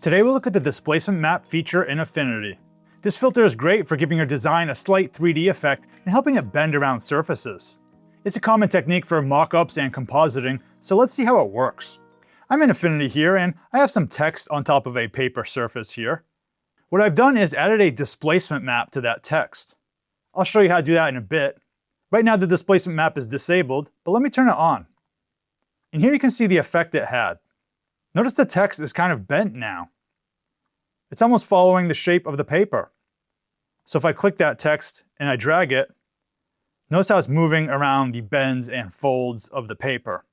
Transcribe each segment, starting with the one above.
Today we'll look at the displacement map feature in Affinity. This filter is great for giving your design a slight 3D effect and helping it bend around surfaces. It's a common technique for mock-ups and compositing, so let's see how it works. I'm in Affinity here, and I have some text on top of a paper surface here. What I've done is added a displacement map to that text. I'll show you how to do that in a bit. Right now the displacement map is disabled, but let me turn it on. And here you can see the effect it had. Notice the text is kind of bent now. It's almost following the shape of the paper. So if I click that text and I drag it, notice how it's moving around the bends and folds of the paper.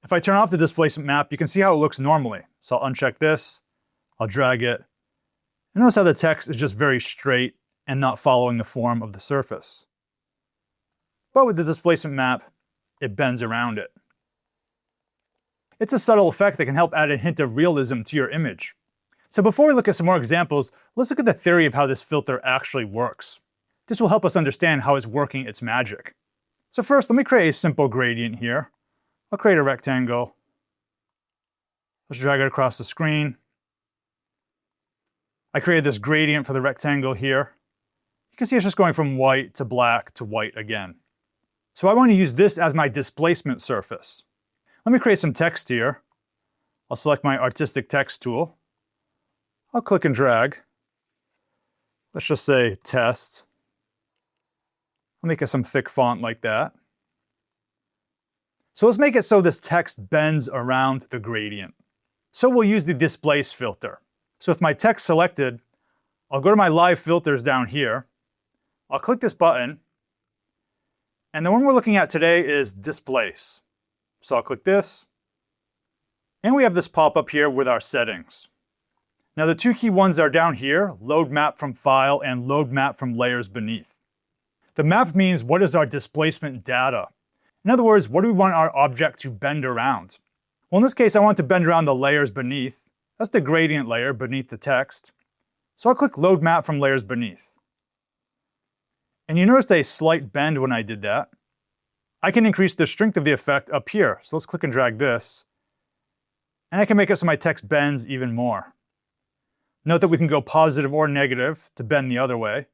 If I turn off the displacement map, you can see how it looks normally. So I'll uncheck this, I'll drag it, and notice how the text is just very straight and not following the form of the surface. But with the displacement map, it bends around it. It's a subtle effect that can help add a hint of realism to your image. So before we look at some more examples, let's look at the theory of how this filter actually works. This will help us understand how it's working its magic. So first, let me create a simple gradient here. I'll create a rectangle. Let's drag it across the screen. I created this gradient for the rectangle here. You can see it's just going from white to black to white again. So I want to use this as my displacement surface. Let me create some text here. I'll select my artistic text tool. I'll click and drag. Let's just say test. I'll make it some thick font like that. So let's make it so this text bends around the gradient. So we'll use the Displace filter. So with my text selected, I'll go to my live filters down here. I'll click this button. And the one we're looking at today is Displace. So I'll click this. And we have this pop-up here with our settings. Now the two key ones are down here, load map from file and load map from layers beneath. The map means what is our displacement data. In other words, what do we want our object to bend around? Well, in this case, I want to bend around the layers beneath. That's the gradient layer beneath the text. So I'll click load map from layers beneath. And you noticed a slight bend when I did that. I can increase the strength of the effect up here. So let's click and drag this. And I can make it so my text bends even more. Note that we can go positive or negative to bend the other way.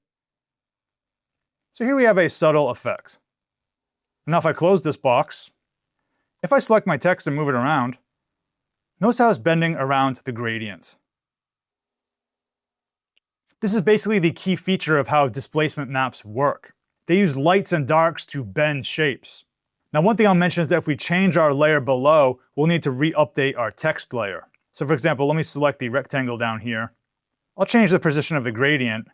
So here we have a subtle effect. Now if I close this box, if I select my text and move it around, notice how it's bending around the gradient. This is basically the key feature of how displacement maps work. They use lights and darks to bend shapes. Now one thing I'll mention is that if we change our layer below, we'll need to re-update our text layer. So for example, let me select the rectangle down here. I'll change the position of the gradient.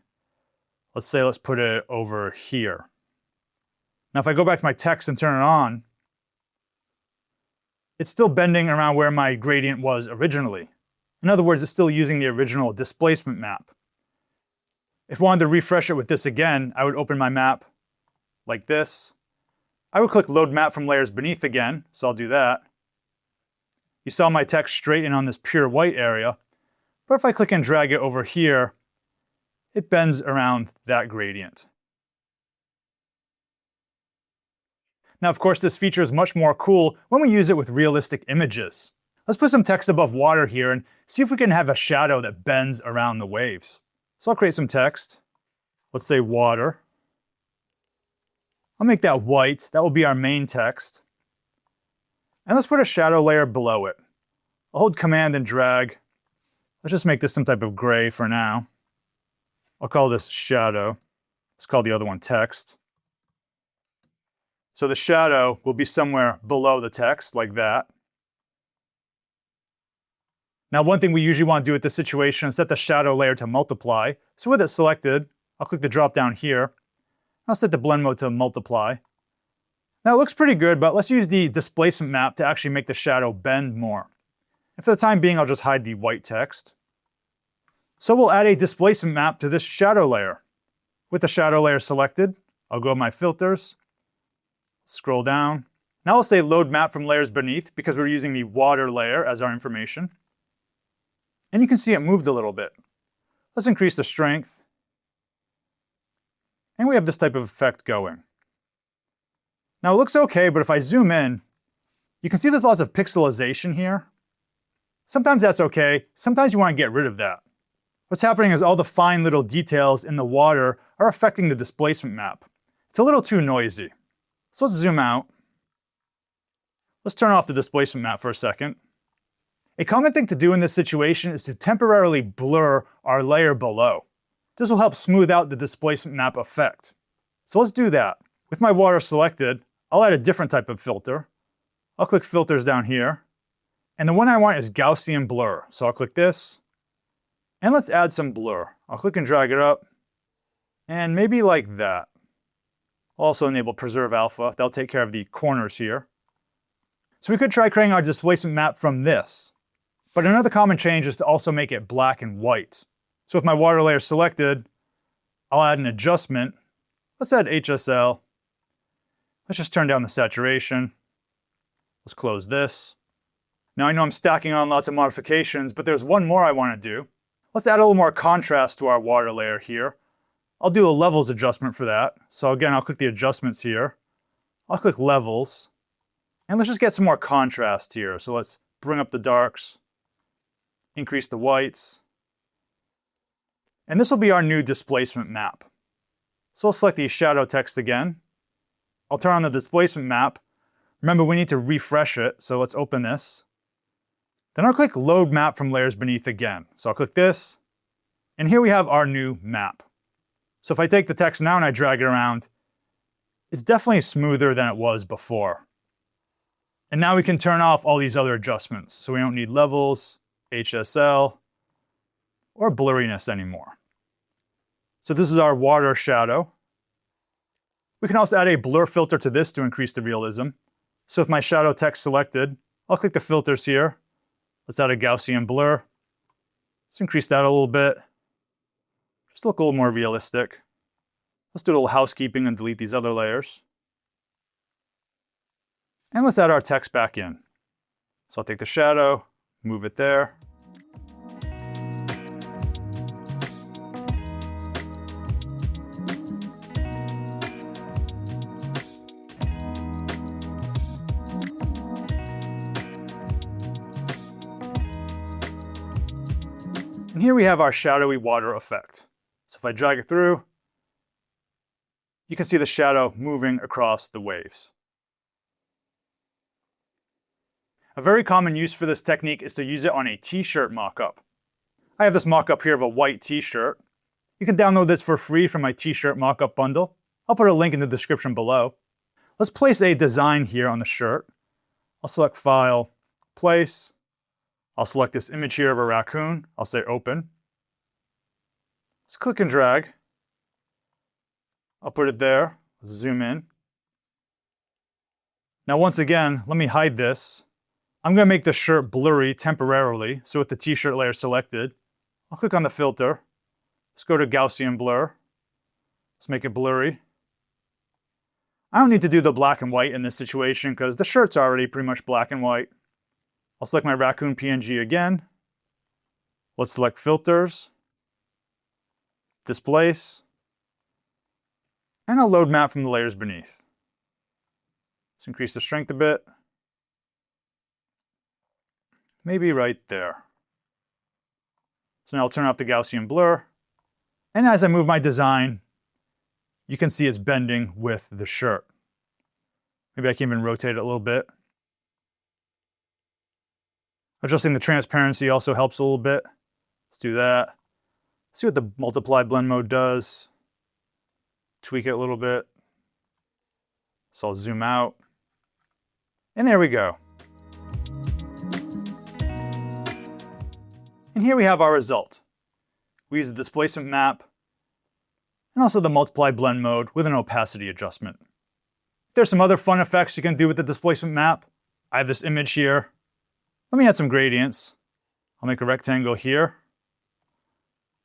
Let's put it over here. Now if I go back to my text and turn it on, it's still bending around where my gradient was originally. In other words, it's still using the original displacement map. If I wanted to refresh it with this again, I would open my map like this. I would click load map from layers beneath again, so I'll do that. You saw my text straighten on this pure white area, but if I click and drag it over here, it bends around that gradient. Now, of course, this feature is much more cool when we use it with realistic images. Let's put some text above water here and see if we can have a shadow that bends around the waves. So I'll create some text. Let's say water. I'll make that white. That will be our main text. And let's put a shadow layer below it. I'll hold Command and drag. Let's just make this some type of gray for now. I'll call this shadow. Let's call the other one text. So the shadow will be somewhere below the text, like that. Now one thing we usually want to do with this situation is set the shadow layer to multiply. So with it selected, I'll click the drop down here. I'll set the blend mode to multiply. Now it looks pretty good, but let's use the displacement map to actually make the shadow bend more. And for the time being, I'll just hide the white text. So we'll add a displacement map to this shadow layer. With the shadow layer selected, I'll go to my filters, scroll down. Now I'll say load map from layers beneath because we're using the water layer as our information. And you can see it moved a little bit. Let's increase the strength. And we have this type of effect going. Now it looks okay, but if I zoom in, you can see there's lots of pixelization here. Sometimes that's okay, sometimes you want to get rid of that. What's happening is all the fine little details in the water are affecting the displacement map. It's a little too noisy. So let's zoom out. Let's turn off the displacement map for a second. A common thing to do in this situation is to temporarily blur our layer below. This will help smooth out the displacement map effect. So let's do that. With my water selected, I'll add a different type of filter. I'll click Filters down here. And the one I want is Gaussian Blur. So I'll click this. And let's add some blur. I'll click and drag it up. And maybe like that. Also enable Preserve Alpha. That'll take care of the corners here. So we could try creating our displacement map from this. But another common change is to also make it black and white. So with my water layer selected, I'll add an adjustment. Let's add HSL. Let's just turn down the saturation. Let's close this. Now I know I'm stacking on lots of modifications, but there's one more I want to do. Let's add a little more contrast to our water layer here. I'll do a levels adjustment for that. So again, I'll click the adjustments here. I'll click levels. And let's just get some more contrast here. So let's bring up the darks, increase the whites. And this will be our new displacement map. So I'll select the shadow text again. I'll turn on the displacement map. Remember, we need to refresh it, so let's open this. Then I'll click Load Map from Layers Beneath again. So I'll click this, and here we have our new map. So if I take the text now and I drag it around, it's definitely smoother than it was before. And now we can turn off all these other adjustments. So we don't need levels, HSL, or blurriness anymore. So this is our water shadow. We can also add a blur filter to this to increase the realism. So with my shadow text selected, I'll click the filters here. Let's add a Gaussian blur. Let's increase that a little bit. Just look a little more realistic. Let's do a little housekeeping and delete these other layers. And let's add our text back in. So I'll take the shadow, move it there. And here we have our shadowy water effect. So if I drag it through, you can see the shadow moving across the waves. A very common use for this technique is to use it on a t-shirt mockup. I have this mockup here of a white t-shirt. You can download this for free from my t-shirt mockup bundle. I'll put a link in the description below. Let's place a design here on the shirt. I'll select File, Place. I'll select this image here of a raccoon. I'll say Open. Let's click and drag. I'll put it there. Let's zoom in. Now once again, let me hide this. I'm going to make the shirt blurry temporarily. So with the t-shirt layer selected, I'll click on the filter. Let's go to Gaussian Blur. Let's make it blurry. I don't need to do the black and white in this situation because the shirt's already pretty much black and white. I'll select my raccoon PNG again. Let's select Filters, Displace, and I'll load map from the layers beneath. Let's increase the strength a bit. Maybe right there. So now I'll turn off the Gaussian blur. And as I move my design, you can see it's bending with the shirt. Maybe I can even rotate it a little bit. Adjusting the transparency also helps a little bit. Let's do that. See what the multiply blend mode does. Tweak it a little bit. So I'll zoom out. And there we go. And here we have our result. We use the displacement map and also the multiply blend mode with an opacity adjustment. There's some other fun effects you can do with the displacement map. I have this image here. Let me add some gradients. I'll make a rectangle here.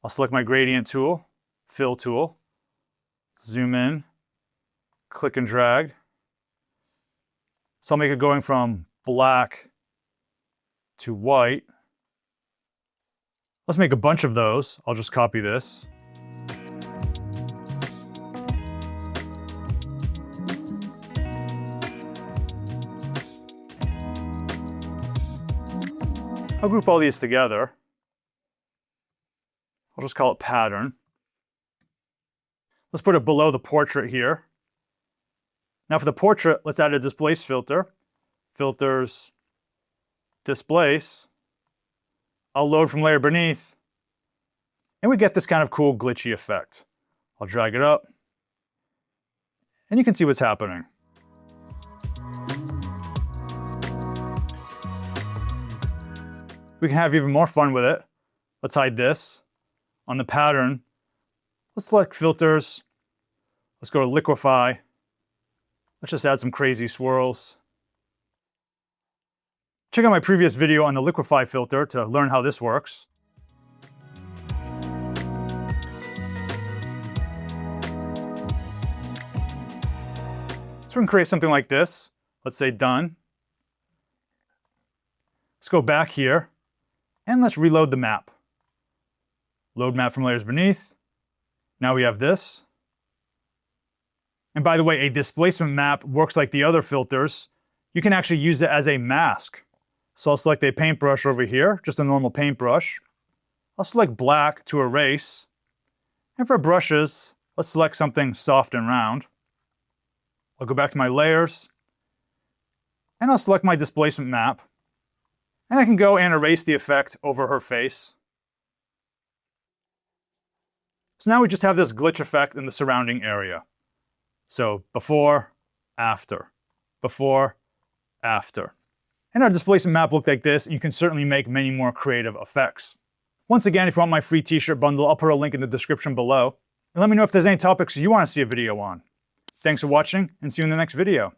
I'll select my gradient tool, fill tool, zoom in, click and drag. So I'll make it going from black to white. Let's make a bunch of those. I'll just copy this. I'll group all these together. I'll just call it pattern. Let's put it below the portrait here. Now for the portrait, let's add a displace filter. Filters, displace. I'll load from layer beneath. And we get this kind of cool glitchy effect. I'll drag it up. And you can see what's happening. We can have even more fun with it. Let's hide this. On the pattern, let's select filters. Let's go to liquefy. Let's just add some crazy swirls. Check out my previous video on the liquefy filter to learn how this works. So we can create something like this. Let's say done. Let's go back here and let's reload the map. Load map from layers beneath. Now we have this. And by the way, a displacement map works like the other filters. You can actually use it as a mask. So I'll select a paintbrush over here, just a normal paintbrush. I'll select black to erase. And for brushes, let's select something soft and round. I'll go back to my layers. And I'll select my displacement map. And I can go and erase the effect over her face. So now we just have this glitch effect in the surrounding area. So before, after, before, after. And our displacement map looked like this. You can certainly make many more creative effects. Once again, if you want my free t-shirt bundle, I'll put a link in the description below. And let me know if there's any topics you want to see a video on. Thanks for watching, and see you in the next video.